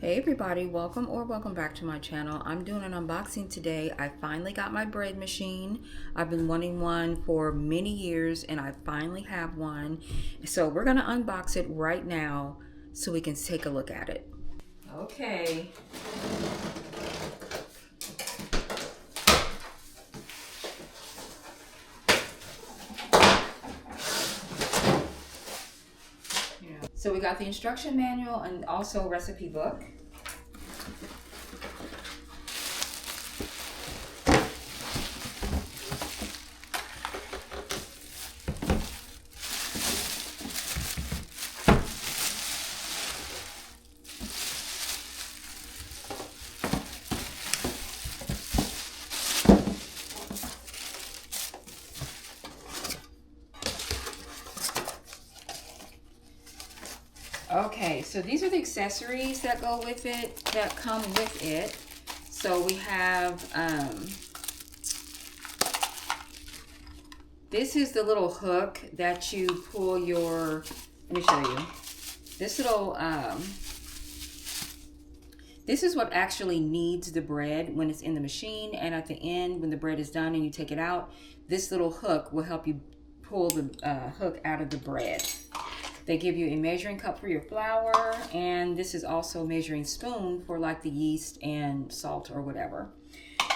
Hey everybody, welcome back to my channel. I'm doing an unboxing today. I finally got my bread machine. I've been wanting one for many years and I finally have one. So we're gonna unbox it right now so we can take a look at it. Okay. So we got the instruction manual and also a recipe book. Okay, so these are the accessories that go with it, that come with it. So we have, this is the little hook that you pull your, let me show you. This little, this is what actually kneads the bread when it's in the machine, and at the end, when the bread is done and you take it out, this little hook will help you pull the hook out of the bread. They give you a measuring cup for your flour, and this is also a measuring spoon for like the yeast and salt or whatever.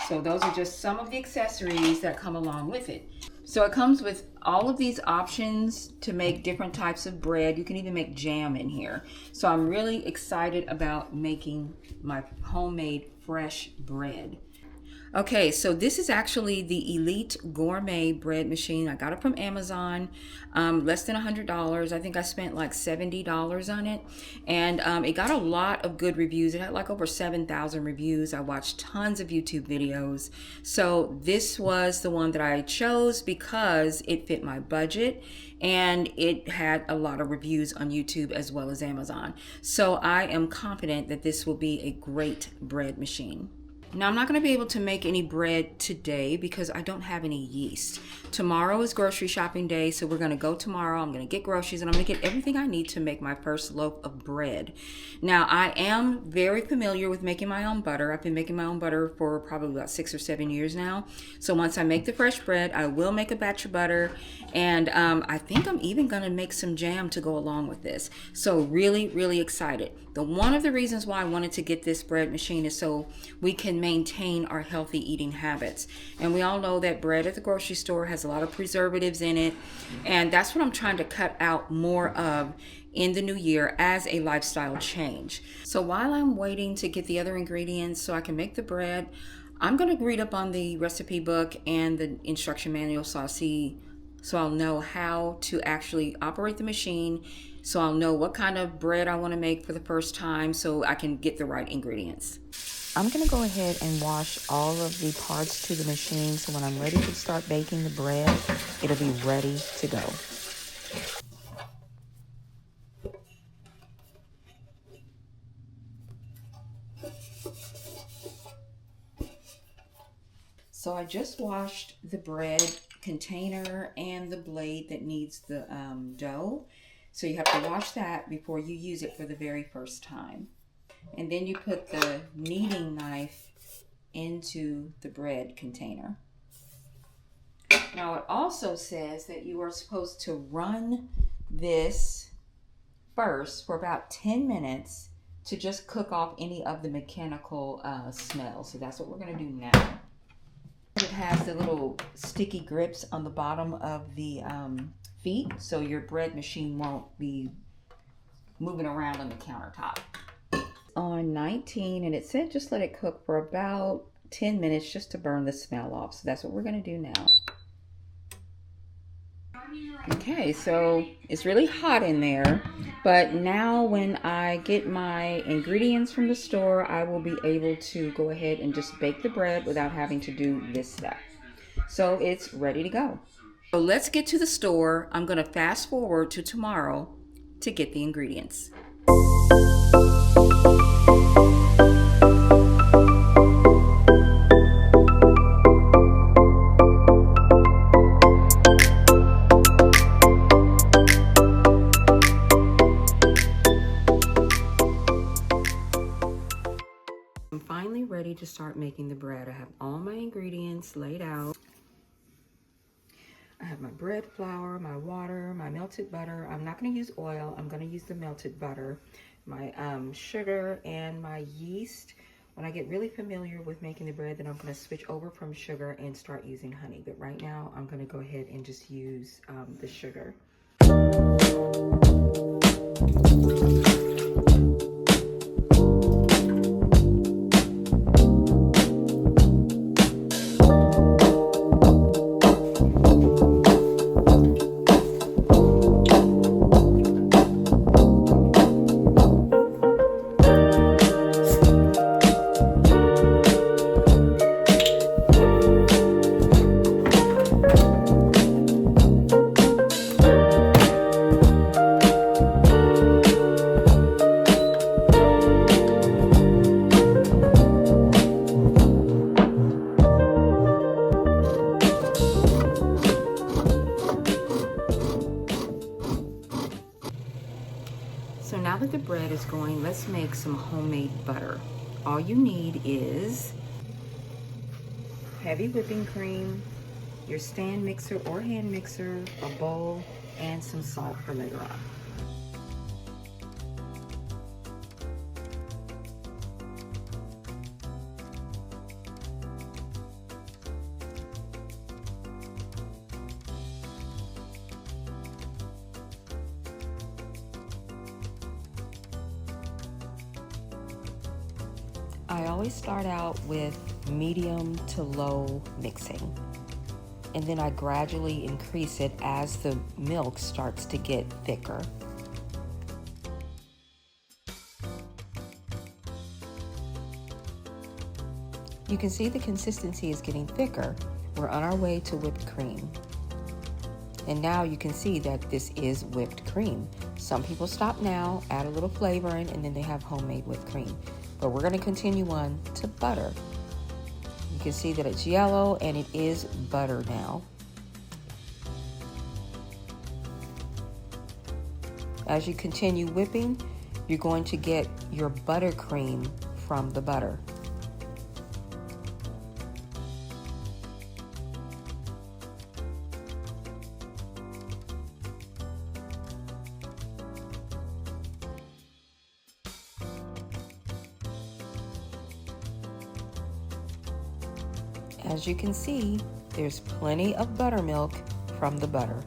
So those are just some of the accessories that come along with it. So it comes with all of these options to make different types of bread. You can even make jam in here. So I'm really excited about making my homemade fresh bread. Okay, so this is actually the Elite Gourmet bread machine. I got it from Amazon, less than $100. I think I spent like $70 on it. And it got a lot of good reviews. It had like over 7,000 reviews. I watched tons of YouTube videos. So this was the one that I chose because it fit my budget and it had a lot of reviews on YouTube as well as Amazon. So I am confident that this will be a great bread machine. Now, I'm not going to be able to make any bread today because I don't have any yeast. Tomorrow is grocery shopping day, so we're going to go tomorrow. I'm going to get groceries and I'm going to get everything I need to make my first loaf of bread. Now, I am very familiar with making my own butter. I've been making my own butter for probably about 6 or 7 years now. So once I make the fresh bread, I will make a batch of butter, and I think I'm even going to make some jam to go along with this. So really, really excited. One of the reasons why I wanted to get this bread machine is so we can maintain our healthy eating habits. And we all know that bread at the grocery store has a lot of preservatives in it. And that's what I'm trying to cut out more of in the new year as a lifestyle change. So while I'm waiting to get the other ingredients so I can make the bread, I'm going to read up on the recipe book and the instruction manual so I'll know how to actually operate the machine. So I'll know what kind of bread I want to make for the first time so I can get the right ingredients. I'm going to go ahead and wash all of the parts to the machine so when I'm ready to start baking the bread, it'll be ready to go. So I just washed the bread container and the blade that needs the dough. So you have to wash that before you use it for the very first time. And then you put the kneading knife into the bread container. Now it also says that you are supposed to run this first for about 10 minutes to just cook off any of the mechanical smell. So that's what we're going to do now. It has the little sticky grips on the bottom of the feet, so your bread machine won't be moving around on the countertop. On 19, and it said just let it cook for about 10 minutes just to burn the smell off. So that's what we're going to do now. Okay, so it's really hot in there, but now when I get my ingredients from the store, I will be able to go ahead and just bake the bread without having to do this step. So it's ready to go. So let's get to the store. I'm going to fast forward to tomorrow to get the ingredients. finally ready to start making the bread. I have all my ingredients laid out. I have my bread flour, my water, my melted butter. I'm not going to use oil. I'm going to use the melted butter, my sugar, and my yeast. When I get really familiar with making the bread, then I'm going to switch over from sugar and start using honey. But right now, I'm going to go ahead and just use the sugar. So now that the bread is going, let's make some homemade butter. All you need is heavy whipping cream, your stand mixer or hand mixer, a bowl, and some salt for later on. I always start out with medium to low mixing, and then I gradually increase it as the milk starts to get thicker. You can see the consistency is getting thicker. We're on our way to whipped cream. And now you can see that this is whipped cream. Some people stop now, add a little flavoring, and then they have homemade whipped cream. But we're going to continue on to butter. You can see that it's yellow and it is butter now. As you continue whipping, you're going to get your buttercream from the butter. As you can see, there's plenty of buttermilk from the butter.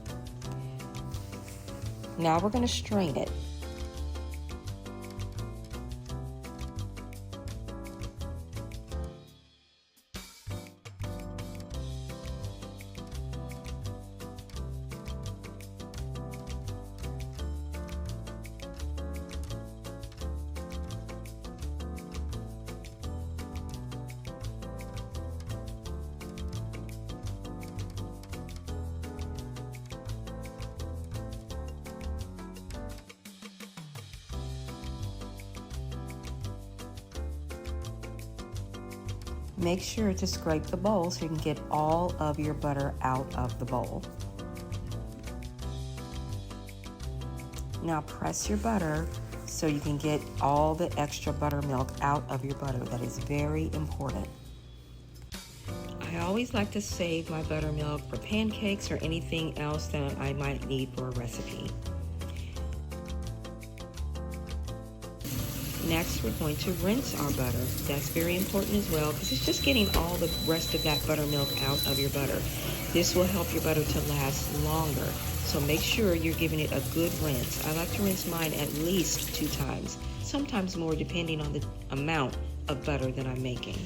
Now we're going to strain it. Make sure to scrape the bowl so you can get all of your butter out of the bowl. Now press your butter so you can get all the extra buttermilk out of your butter. That is very important. I always like to save my buttermilk for pancakes or anything else that I might need for a recipe. Next, we're going to rinse our butter. That's very important as well because it's just getting all the rest of that buttermilk out of your butter. This will help your butter to last longer. So make sure you're giving it a good rinse. I like to rinse mine at least 2 times, sometimes more depending on the amount of butter that I'm making.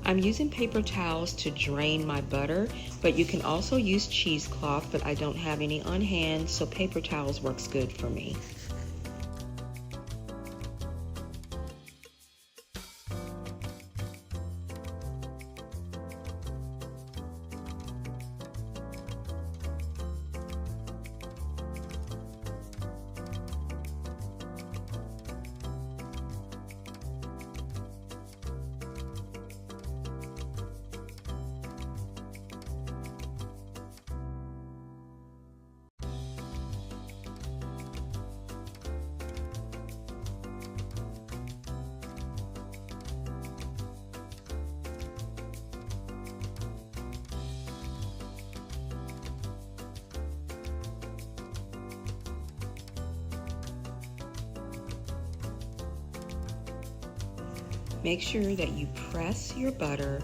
I'm using paper towels to drain my butter, but you can also use cheesecloth, but I don't have any on hand, so paper towels works good for me. Make sure that you press your butter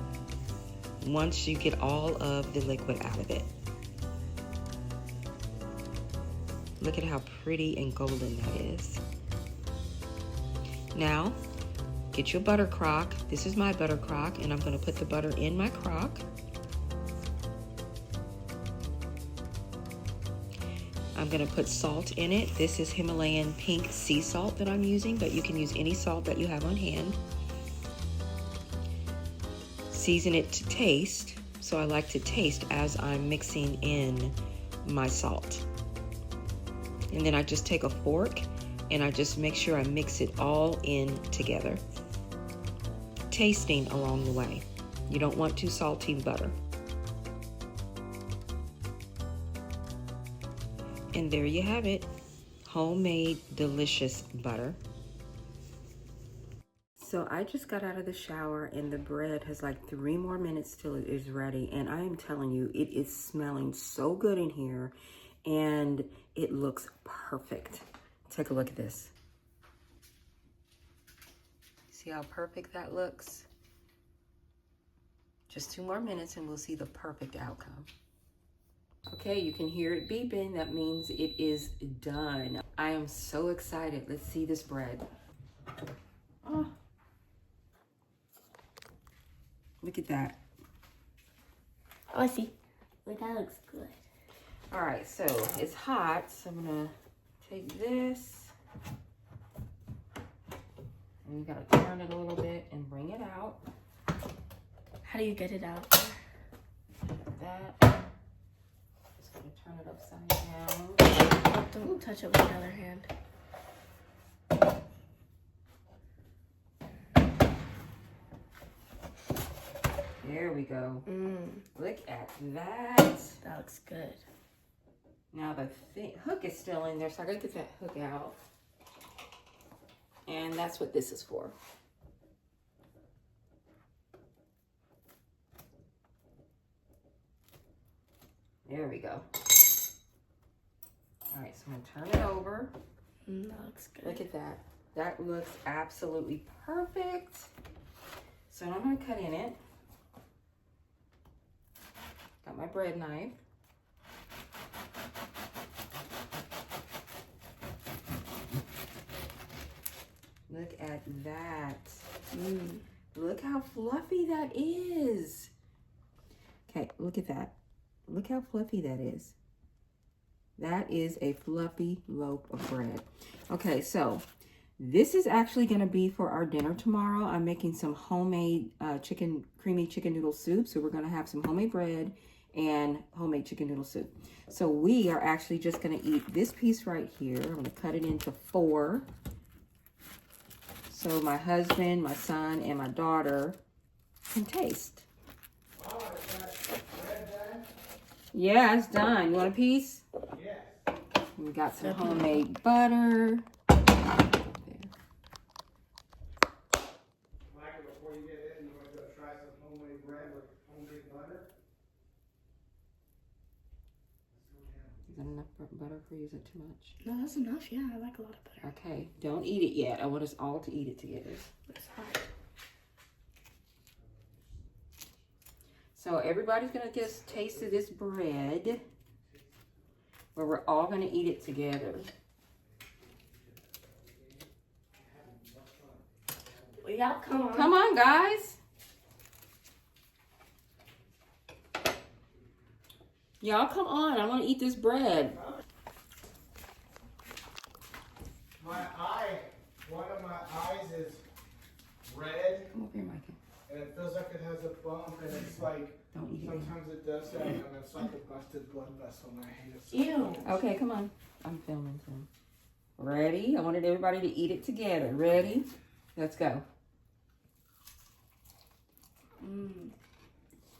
once you get all of the liquid out of it. Look at how pretty and golden that is. Now, get your butter crock. This is my butter crock, and I'm going to put the butter in my crock. I'm going to put salt in it. This is Himalayan pink sea salt that I'm using, but you can use any salt that you have on hand. Season it to taste, so I like to taste as I'm mixing in my salt. And then I just take a fork and I just make sure I mix it all in together, tasting along the way. You don't want too salty butter. And there you have it, homemade delicious butter. So I just got out of the shower and the bread has like 3 more minutes till it is ready. And I am telling you, it is smelling so good in here and it looks perfect. Take a look at this. See how perfect that looks? Just 2 more minutes and we'll see the perfect outcome. Okay, you can hear it beeping. That means it is done. I am so excited. Let's see this bread. Oh. Look at that. Oh, I see. Look, that looks good. All right, so it's hot, so I'm gonna take this. And you gotta turn it a little bit and bring it out. How do you get it out? Like that. Just gonna turn it upside down. Don't touch it with the other hand. There we go. Look at that. That looks good. Now the hook is still in there, so I gotta get that hook out. And that's what this is for. There we go. All right, so I'm gonna turn it over. That looks good. Look at that. That looks absolutely perfect. So I'm gonna cut in it. Got my bread knife. Look at that. Look how fluffy that is. Okay, look at that. Look how fluffy that is. That is a fluffy loaf of bread. Okay, so this is actually going to be for our dinner tomorrow. I'm making some homemade creamy chicken noodle soup. So we're going to have some homemade bread and homemade chicken noodle soup. So we are actually just going to eat this piece right here. I'm going to cut it into 4. So my husband, my son, and my daughter can taste. Oh, is that bread done? Yeah, it's done. You want a piece? Yes. We got some homemade butter. Michael, before you get in, you want to go try some homemade bread with homemade butter? Is that enough butter for you? Is it too much? No, that's enough. Yeah, I like a lot of butter. Okay, don't eat it yet. I want us all to eat it together. It's hot. So everybody's going to just taste of this bread, where we're all going to eat it together. Well, y'all come on. Come on, guys. Y'all come on. I want to eat this bread. One of my eyes is red, Come over here, Micah. and it feels like it has a bump, and it's like, Don't eat it. sometimes it does that, and it's like a busted blood vessel, and I hate it so Ew. much. Okay, come on. I'm filming too. Ready? I wanted everybody to eat it together. Ready? Let's go.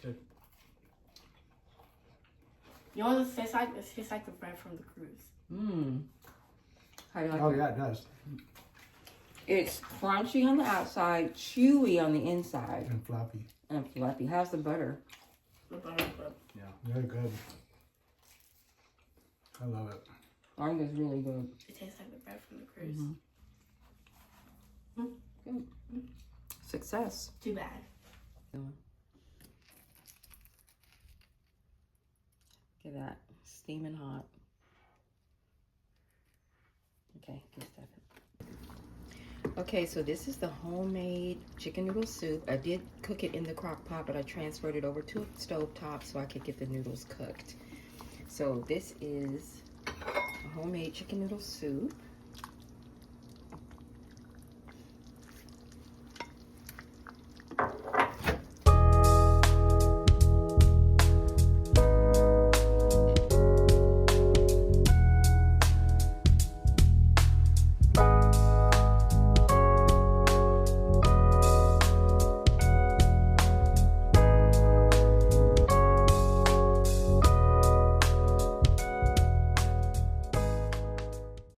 Good. You know what it tastes like? It tastes like the bread from the cruise. How do you like Oh, it? yeah, it does. It's crunchy on the outside, chewy on the inside, And floppy. and fluffy. How's the butter? The butter's good. Yeah, very good. I love it. I think it's really good. It tastes like the bread from the cruise. Good. Success. Too bad. Look at that. Steaming hot. Okay, good stuff. Okay, so this is the homemade chicken noodle soup. I did cook it in the crock pot, but I transferred it over to a stove top so I could get the noodles cooked. So this is a homemade chicken noodle soup.